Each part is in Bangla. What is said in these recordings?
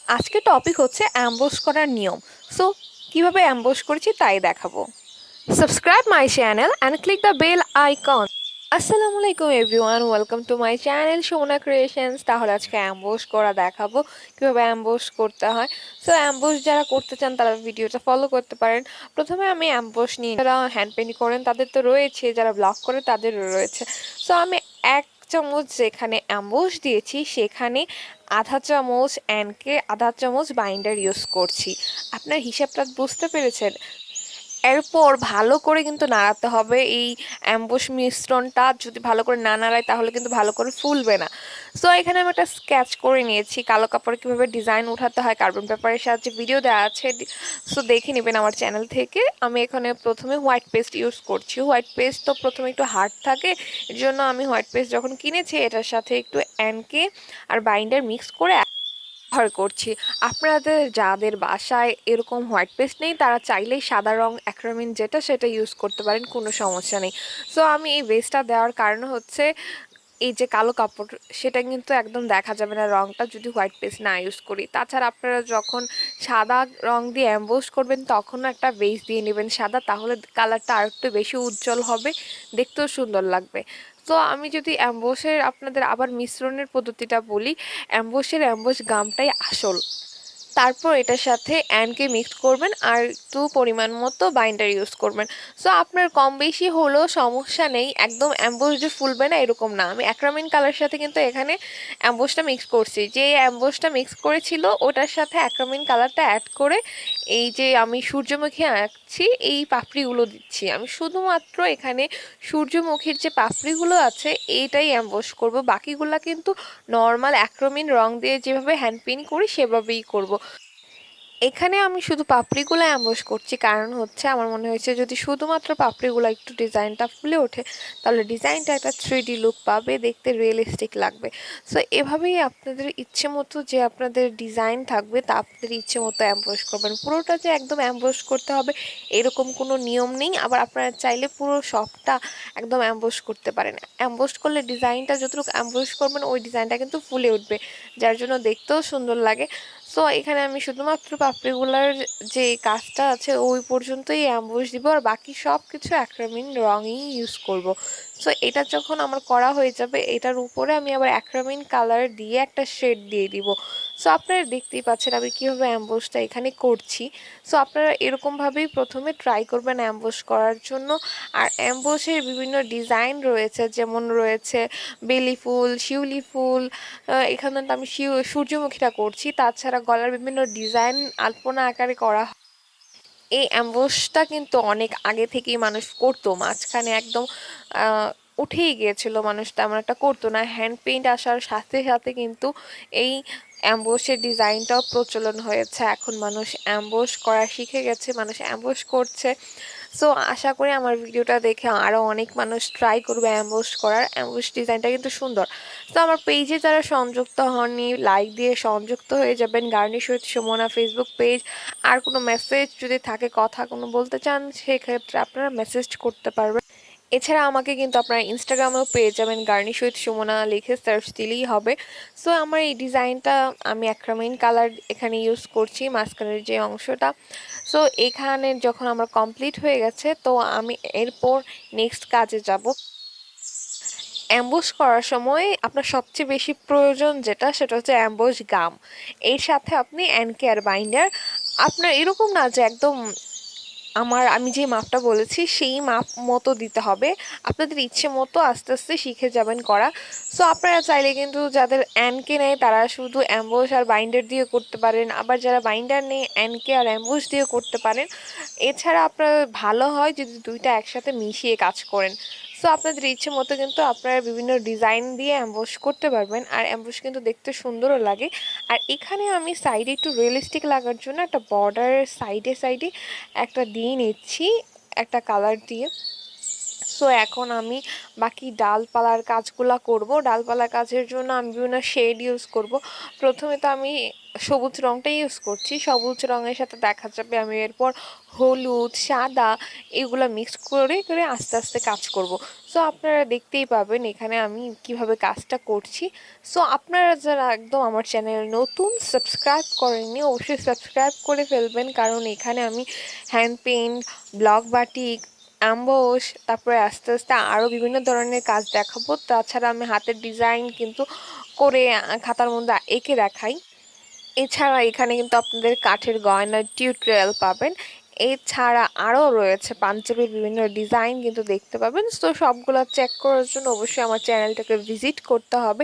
আজকে টপিক হচ্ছে অ্যাম্বোস করার নিয়ম। সো কিভাবে অ্যাম্বোস করেছি তাই দেখাবো। Subscribe my channel and click the bell icon. আসসালামু আলাইকুম everyone, welcome to my channel Sumana creations. তাহলে আজকে অ্যাম্বোস করা দেখাবো, কিভাবে অ্যাম্বোস করতে হয়। সো অ্যাম্বোস যারা করতে চান তারা ভিডিওটা ফলো করতে পারেন। প্রথমে আমি অ্যাম্বোস নিয়ে, যারা হ্যান্ড পেন্টিং করেন তাদের তো রয়েছে, যারা ব্লগ করে তাদেরও রয়েছে। সো আমি 1 চামচ যেখানে অ্যাম্বোস দিয়েছি সেখানে আধা চামচ অ্যানকে, আধা চামচ বাইন্ডার ইউজ করছি। আপনার হিসাবটা বুঝতে পেরেছেন? এরপর ভালো করে কিন্তু নাড়াতে হবে এই অ্যাম্বুশ মিশ্রণটা। যদি ভালো করে না নাড়াই তাহলে কিন্তু ভালো করে ফুলবে না। সো এখানে আমি একটা স্কেচ করে নিয়েছি, কালো কাপড়ে কিভাবে ডিজাইন উঠাতে হয় কার্বন পেপারের সাহায্যে ভিডিও দেওয়া আছে। সো দেখে নেবেন আমার চ্যানেল থেকে। আমি এখানে প্রথমে হোয়াইট পেস্ট ইউজ করছি। হোয়াইট পেস্ট তো প্রথমে একটু হার্ড থাকে, এর জন্য আমি হোয়াইট পেস্ট যখন কিনেছি এটার সাথে একটু অ্যানকে আর বাইন্ডার মিক্স করে ব্যবহার করছি। আপনাদের যাদের বাসায় এরকম হোয়াইট পেস্ট নেই তারা চাইলেই সাদা রং অ্যাক্রিলিক যেটা সেটা ইউজ করতে পারেন, কোনো সমস্যা নেই। সো আমি এই বেসটা দেওয়ার কারণ হচ্ছে এই যে কালো কাপড় সেটা কিন্তু একদম দেখা যাবে না রংটা যদি হোয়াইট পেস্ট না ইউজ করি। তাছাড়া আপনারা যখন সাদা রং দিয়ে অ্যাম্বোস করবেন তখনও একটা বেস দিয়ে নেবেন সাদা, তাহলে কালারটা আর একটু বেশি উজ্জ্বল হবে, দেখতেও সুন্দর লাগবে। তো আমি যদি অ্যাম্বোসের আপনাদের আবার মিশ্রণের পদ্ধতিটা বলি, অ্যাম্বোস গামটাই আসল। তারপর এটার সাথে অ্যানকে মিক্স করবেন আর একটু পরিমাণ মতো বাইন্ডার ইউজ করবেন। সো আপনার কম বেশি হলেও সমস্যা নেই, একদম অ্যাম্বোস যে ফুলবে না এরকম না। আমি অ্যাক্রামিন কালার সাথে কিন্তু এখানে অ্যাম্বোসটা মিক্স করছি, যে অ্যাম্বোসটা মিক্স করেছিল ওটার সাথে অ্যাক্রামিন কালারটা অ্যাড করে এই যে আমি সূর্যমুখী আঁকছি এই পাপড়িগুলো দিচ্ছি। আমি শুধুমাত্র এখানে সূর্যমুখীর যে পাপড়িগুলো আছে এইটাই অ্যাম্বোস করব, বাকিগুলা কিন্তু নর্মাল অ্যাক্রোমিন রং দিয়ে যেভাবে হ্যান্ড পেইন্ট করি সেভাবেই করব। এখানে আমি শুধু পাপড়িগুলো অ্যাম্বোস করছি, কারণ হচ্ছে আমার মনে হয়েছে যদি শুধুমাত্র পাপড়িগুলো একটু ডিজাইনটা ফুলে ওঠে তাহলে ডিজাইনটা একটা 3D লুক পাবে, দেখতে রিয়েলিস্টিক লাগবে। সো এভাবেই আপনাদের ইচ্ছে মতো যে আপনাদের ডিজাইন থাকবে তা আপনাদের ইচ্ছে মতো অ্যাম্বোস করবেন। পুরোটা যে একদম অ্যাম্বোস করতে হবে এরকম কোনো নিয়ম নেই, আবার আপনারা চাইলে পুরো সবটা একদম অ্যাম্বোস করতে পারেন। অ্যাম্বোস করলে ডিজাইনটা যতটুকু অ্যাম্বোস করবেন ওই ডিজাইনটা কিন্তু ফুলে উঠবে, যার জন্য দেখতেও সুন্দর লাগে। সো এখানে আমি শুধুমাত্র পাপড়িগুলার যে কাজটা আছে ওই পর্যন্তই অ্যাম্বুশ দিব, আর বাকি সব কিছু অ্যাক্রামিন রঙই ইউজ করব। সো এটা যখন আমার করা হয়ে যাবে এটার উপরে আমি আবার অ্যাক্রামিন কালার দিয়ে একটা শেড দিয়ে দিব। সো আপনারা দেখতেই পাচ্ছেন আমি কীভাবে অ্যাম্বোসটা এখানে করছি। সো আপনারা এরকমভাবেই প্রথমে ট্রাই করবেন অ্যাম্বোস করার জন্য। আর অ্যাম্বোসের বিভিন্ন ডিজাইন রয়েছে, যেমন রয়েছে বেলি ফুল, শিউলি ফুল, এখানে তো আমি সূর্যমুখীটা করছি। তাছাড়া গলার বিভিন্ন ডিজাইন আলপনা আকারে করা হয়। এই অ্যাম্বোসটা কিন্তু অনেক আগে থেকেই মানুষ করতো, মাঝখানে একদম উঠেই গিয়েছিল, মানুষ তেমন একটা করতো না। হ্যান্ড পেইন্ট আসার সাথে সাথে কিন্তু এই অ্যাম্বোসের ডিজাইনটাও প্রচলন হয়েছে, এখন মানুষ অ্যাম্বোস করা শিখে গেছে, মানুষ অ্যাম্বোস করছে। সো আশা করি আমার ভিডিওটা দেখে আরও অনেক মানুষ ট্রাই করবে অ্যাম্বোস করার। অ্যাম্বোস ডিজাইনটা কিন্তু সুন্দর। তো আমার পেজে যারা সংযুক্ত হননি লাইক দিয়ে সংযুক্ত হয়ে যাবেন, garnish with Sumana Facebook page. আর কোনো মেসেজ যদি থাকে, কথা কোনো বলতে চান, সেক্ষেত্রে আপনারা মেসেজ করতে পারবেন। এছাড়া আমাকে কিন্তু আপনারা ইনস্টাগ্রামেও পেয়ে যাবেন, গার্নিশ উইথ সুমনা লিখে সার্চ দিলেই হবে। সো আমার এই ডিজাইনটা আমি অ্যাক্রামিন কালার এখানে ইউজ করছি মাঝখানের যে অংশটা। সো এখানে যখন আমার কমপ্লিট হয়ে গেছে তো আমি এরপর নেক্সট কাজে যাব। অ্যাম্বুশ করার সময় আপনার সবচেয়ে বেশি প্রয়োজন যেটা সেটা হচ্ছে অ্যাম্বুশ গাম। এর সাথে আপনি অ্যানকেয়ার বাইন্ডার। আপনার এরকম না যে একদম আমি যে মাপটা বলেছি সেই মাপ মতো দিতে হবে, আপনাদের ইচ্ছে মতো আস্তে আস্তে শিখে যাবেন করা। সো আপনারা চাইলে কিন্তু যাদের অ্যানকে নেয় তারা শুধু অ্যাম্বোস আর বাইন্ডার দিয়ে করতে পারেন, আবার যারা বাইন্ডার নেই অ্যানকে আর অ্যাম্বোস দিয়ে করতে পারেন। এছাড়া আপনার ভালো হয় যদি দুইটা একসাথে মিশিয়ে কাজ করেন। সো আপনাদের ইচ্ছে মতো কিন্তু আপনারা বিভিন্ন ডিজাইন দিয়ে অ্যাম্বোস করতে পারবেন, আর অ্যাম্বোস কিন্তু দেখতে সুন্দরও লাগে। আর এখানে আমি সাইডে একটু রিয়েলিস্টিক লাগার জন্য একটা বর্ডারের সাইডে সাইডে একটা দিয়ে নিচ্ছি, একটা কালার দিয়ে। সো এখন আমি বাকি ডালপালার কাজগুলো করব। ডালপালার কাজের জন্য আমি বিভিন্ন শেড ইউজ করব। প্রথমে তো আমি সবুজ রংটা ইউজ করছি। সবুজ রঙের সাথে দেখা যাবে আমি এরপর হলুদ, সাদা এগুলো মিক্স করে করে আস্তে আস্তে কাজ করব। সো আপনারা দেখতেই পাবেন এখানে আমি কিভাবে কাজটা করছি। সো আপনারা যারা একদম আমার চ্যানেল নতুন, সাবস্ক্রাইব করেননি, অবশ্যই সাবস্ক্রাইব করে ফেলবেন, কারণ এখানে আমি hand paint, block batik, emboss, তারপরে আস্তে আস্তে আরও বিভিন্ন ধরনের কাজ দেখাবো। তাছাড়া আমি হাতের ডিজাইন কিন্তু করে খাতার মধ্যে এঁকে দেখাই। এছাড়া এখানে কিন্তু আপনাদের কাঠের গয়নার টিউটোরিয়াল পাবেন। এছাড়া আরও রয়েছে পাঞ্জাবির বিভিন্ন ডিজাইন কিন্তু দেখতে পাবেন। তো সবগুলো চেক করার জন্য অবশ্যই আমার চ্যানেলটাকে ভিজিট করতে হবে।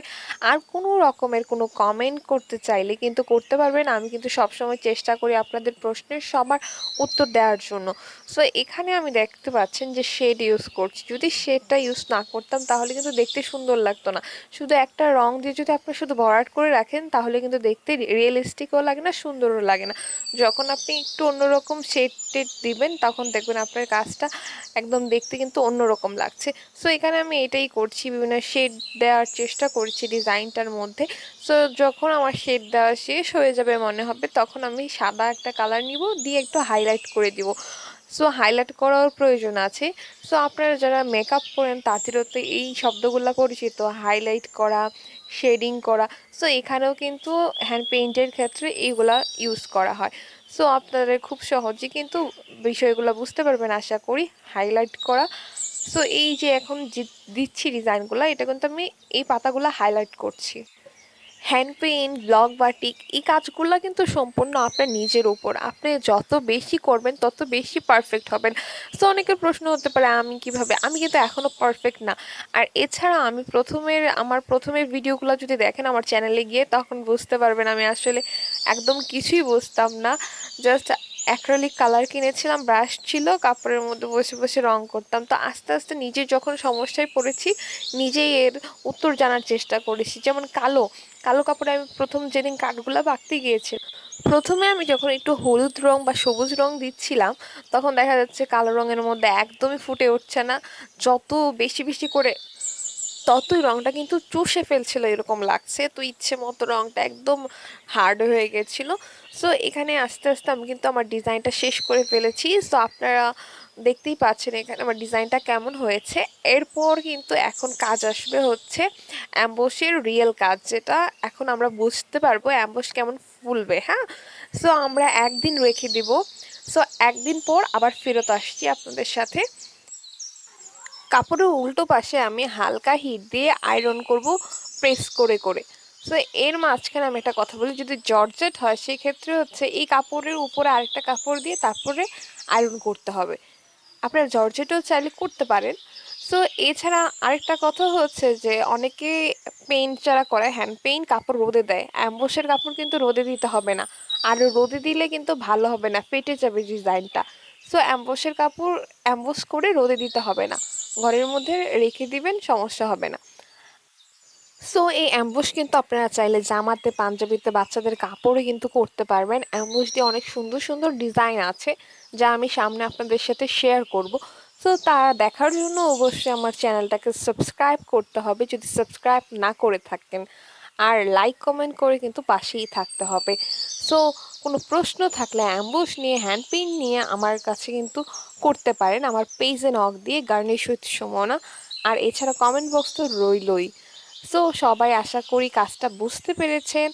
আর কোনো রকমের কোনো কমেন্ট করতে চাইলে কিন্তু করতে পারবেন। আমি কিন্তু সবসময় চেষ্টা করি আপনাদের প্রশ্নের সবার উত্তর দেওয়ার জন্য। সো এখানে আমি দেখতে পাচ্ছেন যে শেড ইউজ করছি। যদি শেডটা ইউজ না করতাম তাহলে কিন্তু দেখতে সুন্দর লাগতো না। শুধু একটা রং দিয়ে যদি আপনি শুধু ভরাট করে রাখেন তাহলে কিন্তু দেখতে রিয়েলিস্টিকও লাগে না, সুন্দরও লাগে না। যখন আপনি একটু অন্যরকম শেড টেড দিবেন তখন দেখবেন আপনার কাজটা একদম দেখতে কিন্তু অন্যরকম লাগছে। সো এখানে আমি এটাই করছি, বিভিন্ন শেড দেওয়ার চেষ্টা করছি ডিজাইনটার মধ্যে। সো যখন আমার শেড দেওয়া শেষ হয়ে যাবে মনে হবে তখন আমি সাদা একটা কালার নিব, দিয়ে একটু হাইলাইট করে দিব। সো হাইলাইট করার প্রয়োজন আছে। সো আপনারা যারা মেকআপ করেন তাদেরও তো এই শব্দগুলো পরিচিত, হাইলাইট করা, শেডিং করা। সো এখানেও কিন্তু হ্যান্ড পেইন্টের ক্ষেত্রে এইগুলা ইউজ করা হয়। সো আপনারা খুব সহজে কিন্তু বিষয়গুলো বুঝতে পারবেন আশা করি। হাইলাইট করা, সো এই যে এখন দিচ্ছি ডিজাইনগুলো, এটা কিন্তু আমি এই পাতাগুলো হাইলাইট করছি। হ্যান্ড পেইন্ট, ব্লক বাটিক এই কাজগুলো কিন্তু সম্পূর্ণ আপনার নিজের উপর। আপনি যত বেশি করবেন তত বেশি পারফেক্ট হবেন। সো অনেকের প্রশ্ন হতে পারে আমি কিভাবে, আমি কিন্তু এখনও পারফেক্ট না। আর এছাড়া আমি আমার প্রথমের ভিডিওগুলো যদি দেখেন আমার চ্যানেলে গিয়ে তখন বুঝতে পারবেন আমি আসলে একদম কিছুই বুঝতাম না। জাস্ট অ্যাক্রিলিক কালার কিনেছিলাম, ব্রাশ ছিল, কাপড়ের মধ্যে বসে বসে রং করতাম। তো আস্তে আস্তে নিজে যখন সমস্যায় পড়েছি নিজেই এর উত্তর জানার চেষ্টা করেছি। যেমন কালো কালো কাপড়ে আমি প্রথম যেদিন কাঠগুলো বাঁকতে গিয়েছি, প্রথমে আমি যখন একটু হলুদ রং বা সবুজ রং দিচ্ছিলাম তখন দেখা যাচ্ছে কালো রঙের মধ্যে একদমই ফুটে উঠছে না। যত বেশি বেশি করে ততই রংটা কিন্তু চুষে ফেলছিল এরকম লাগছে। তো ইচ্ছে মতো রংটা একদম হার্ড হয়ে গেছিলো। সো এখানে আস্তে আস্তে আমি কিন্তু আমার ডিজাইনটা শেষ করে ফেলেছি। সো আপনারা দেখতেই পাচ্ছেন এখানে আমার ডিজাইনটা কেমন হয়েছে। এরপর কিন্তু এখন কাজ আসবে হচ্ছে অ্যাম্বোসের রিয়েল কাজ, যেটা এখন আমরা বুঝতে পারবো অ্যাম্বোস কেমন ফুলবে। হ্যাঁ, সো আমরা একদিন রেখে দিব। সো একদিন পর আবার ফেরত আসছি আপনাদের সাথে। কাপড়ের উল্টো পাশে আমি হালকা হিট দিয়ে আয়রন করব, প্রেস করে করে। সো এর মাঝখানে আমি একটা কথা বলি, যদি জর্জেট হয় সেই ক্ষেত্রে হচ্ছে এই কাপড়ের উপরে আরেকটা কাপড় দিয়ে তারপরে আয়রন করতে হবে। আপনারা জর্জেটও চাইলে করতে পারেন। সো এছাড়া আরেকটা কথা হচ্ছে যে অনেকে পেইন্ট যারা করে হ্যান্ড পেইন্ট কাপড় রোদে দেয়, অ্যাম্বোসের কাপড় কিন্তু রোদে দিতে হবে না। আর রোদে দিলে কিন্তু ভালো হবে না, ফেটে যাবে ডিজাইনটা। সো অ্যাম্বোসের কাপড় অ্যাম্বোস করে রোদে দিতে হবে না, ঘরের মধ্যে রেখে দিবেন, সমস্যা হবে না। সো এই অ্যাম্বুশ কিন্তু আপনারা চাইলে জামাতে, পাঞ্জাবিতে, বাচ্চাদের কাপড়ে কিন্তু করতে পারবেন। অ্যাম্বুশ দিয়ে অনেক সুন্দর সুন্দর ডিজাইন আছে যা আমি সামনে আপনাদের সাথে শেয়ার করব। সো তা দেখার জন্য অবশ্যই আমার চ্যানেলটাকে সাবস্ক্রাইব করতে হবে যদি সাবস্ক্রাইব না করে থাকেন, আর লাইক কমেন্ট করে কিন্তু পাশেই থাকতে হবে। সো কোনো প্রশ্ন থাকলে অ্যাম্বুশ নিয়ে, হ্যান্ড পেইন্ট নিয়ে আমার কাছে কিন্তু করতে পারেন আমার পেজে নক দিয়ে, গার্নিশ উইথ সুমনা। আর এছাড়া কমেন্ট বক্স তো রইলই। সো সবাই আশা করি কাজটা বুঝতে পেরেছেন।